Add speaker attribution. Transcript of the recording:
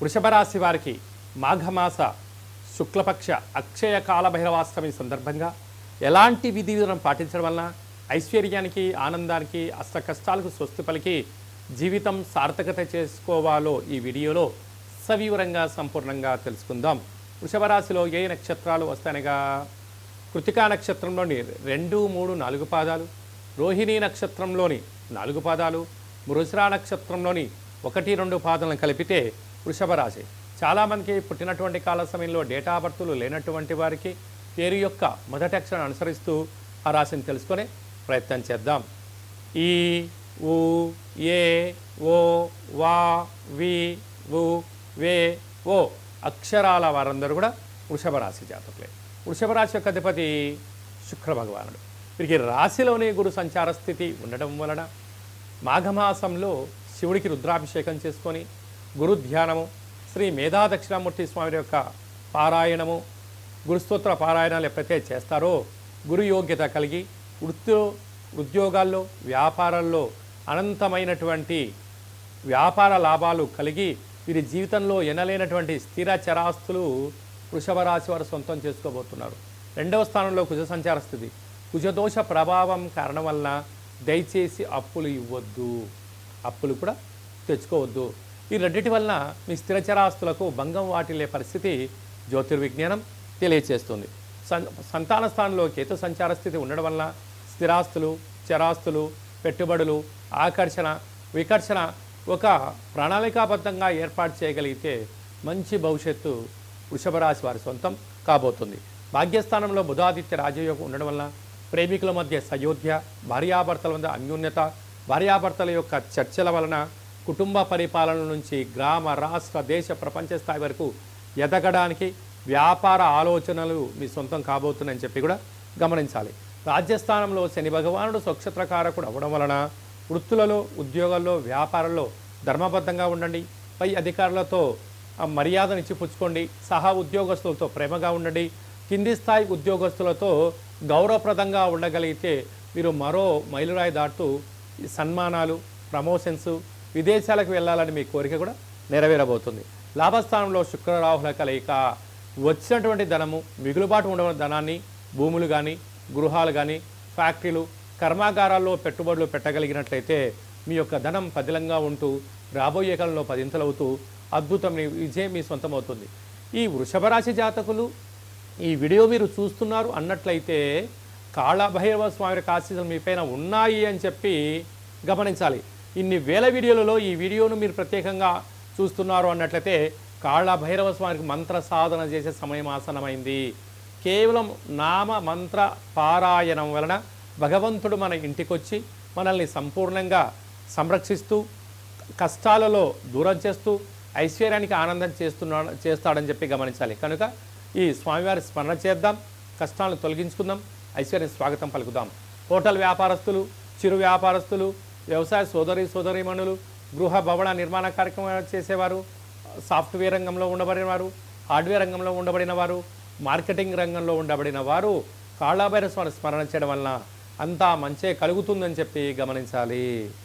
Speaker 1: వృషభ రాశి వారికి మాఘమాస శుక్లపక్ష అక్షయ కాల భైరవాష్టమి సందర్భంగా ఎలాంటి విధి విధానం పాటించడం వలన ఐశ్వర్యానికి ఆనందానికి అష్ట కష్టాలకు స్వస్తి పలికి జీవితం సార్థకత చేసుకోవాలో ఈ వీడియోలో సవివరంగా సంపూర్ణంగా తెలుసుకుందాం. వృషభ రాశిలో ఏ నక్షత్రాలు వస్తాయనగా కృతికా నక్షత్రంలోని 2, 3, 4 పాదాలు, రోహిణీ నక్షత్రంలోని 4 పాదాలు, మృగశిర నక్షత్రంలోని 1, 2 పాదాలను కలిపితే వృషభ రాశి. చాలామందికి పుట్టినటువంటి కాల సమయంలో డేటా బర్తులు లేనటువంటి వారికి పేరు యొక్క మొదటి అక్షరాన్ని అనుసరిస్తూ ఆ రాశిని తెలుసుకునే ప్రయత్నం చేద్దాం. ఈ, ఉ, ఏ, ఓ, వా, వి, వు, వే, ఓ అక్షరాల వారందరూ కూడా వృషభ రాశి జాతకులే. వృషభ రాశి యొక్క అధిపతి శుక్ర భగవానుడు. వీరికి రాశిలోని గురు సంచార స్థితి ఉండడం వలన మాఘమాసంలో శివుడికి రుద్రాభిషేకం చేసుకొని గురు ధ్యానము, శ్రీ మేధా దక్షిణామూర్తి స్వామి యొక్క పారాయణము, గురుస్తోత్ర పారాయణాలు ఎప్పుడైతే చేస్తారో గురు యోగ్యత కలిగి ఉద్యోగాల్లో వ్యాపారాల్లో అనంతమైనటువంటి వ్యాపార లాభాలు కలిగి వీరి జీవితంలో ఎనలేనటువంటి స్థిర చరాస్తులు వృషభ రాశి వారు సొంతం చేసుకోబోతున్నారు. 2వ స్థానంలో కుజ సంచార స్థితి. కుజదోష ప్రభావం కారణం వలన దయచేసి అప్పులు ఇవ్వద్దు, అప్పులు కూడా తెచ్చుకోవద్దు. ఈ రెండింటి వలన మీ స్థిరచరాస్తులకు భంగం వాటిల్లే పరిస్థితి జ్యోతిర్విజ్ఞానం తెలియచేస్తుంది. సంతాన స్థానంలో కేతు సంచార స్థితి ఉండడం వలన స్థిరాస్తులు, చరాస్తులు, పెట్టుబడులు, ఆకర్షణ, వికర్షణ ఒక ప్రణాళికాబద్ధంగా ఏర్పాటు చేయగలిగితే మంచి భవిష్యత్తు వృషభ రాశి వారి సొంతం కాబోతుంది. భాగ్యస్థానంలో బుధాదిత్య రాజయోగం ఉండడం వలన ప్రేమికుల మధ్య సయోధ్య, భార్యాభర్తల మధ్య అన్యోన్యత, భార్యాభర్తల యొక్క చర్చల వలన కుటుంబ పరిపాలన నుంచి గ్రామ, రాష్ట్ర, దేశ, ప్రపంచ స్థాయి వరకు ఎదగడానికి వ్యాపార ఆలోచనలు మీ సొంతం కాబోతున్నాయని చెప్పి కూడా గమనించాలి. రాజ్యస్థానంలో శని భగవానుడు స్వక్షత్రకారకుడు అవ్వడం వలన వృత్తులలో, ఉద్యోగాల్లో, వ్యాపారంలో ధర్మబద్ధంగా ఉండండి. పై అధికారులతో మర్యాదనిచ్చి పుచ్చుకోండి. సహా ఉద్యోగస్తులతో ప్రేమగా ఉండండి. కింది స్థాయి ఉద్యోగస్తులతో గౌరవప్రదంగా ఉండగలిగితే మీరు మరో మైలురాయి దాటుతూ సన్మానాలు, ప్రమోషన్స్, విదేశాలకు వెళ్ళాలని మీ కోరిక కూడా నెరవేరబోతుంది. లాభస్థానంలో శుక్రరాహుల కలయిక వచ్చినటువంటి ధనము, మిగులుబాటు ఉండవలసిన ధనాన్ని భూములు కానీ, గృహాలు కానీ, ఫ్యాక్టరీలు, కర్మాగారాల్లో పెట్టుబడులు పెట్టగలిగినట్లయితే మీ యొక్క ధనం పదిలంగా ఉంటూ రాబోయే కాలంలో 10 అవుతూ అద్భుతమైన విజయం మీ సొంతమవుతుంది. ఈ వృషభ రాశి జాతకులు ఈ వీడియో మీరు చూస్తున్నారు అన్నట్లయితే కాళభైరవ స్వామి ఆశీస్సులు మీపైన ఉన్నాయి అని చెప్పి గమనించాలి. ఇన్ని వేల వీడియోలలో ఈ వీడియోను మీరు ప్రత్యేకంగా చూస్తున్నారు అన్నట్లయితే కాళభైరవ స్వామికి మంత్ర సాధన చేసే సమయం ఆసనమైంది. కేవలం నామ మంత్ర పారాయణం వలన భగవంతుడు మన ఇంటికొచ్చి మనల్ని సంపూర్ణంగా సంరక్షిస్తూ కష్టాలలో దూరం చేస్తూ ఐశ్వర్యానికి ఆనందం చేస్తాడని చెప్పి గమనించాలి. కనుక ఈ స్వామివారి స్మరణ చేద్దాం, కష్టాలను తొలగించుకుందాం, ఐశ్వర్యం స్వాగతం పలుకుదాం. హోటల్ వ్యాపారస్తులు, చిరు వ్యాపారస్తులు, వ్యవసాయ సోదరీమణులు, గృహ భవన నిర్మాణ కార్యక్రమాలు చేసేవారు, సాఫ్ట్వేర్ రంగంలో ఉండబడిన వారు, హార్డ్వేర్ రంగంలో ఉండబడిన వారు, మార్కెటింగ్ రంగంలో ఉండబడిన వారు కాళభైరవ స్వామిని స్మరణ చేయడం వలన అంతా మంచే కలుగుతుందని చెప్పి గమనించాలి.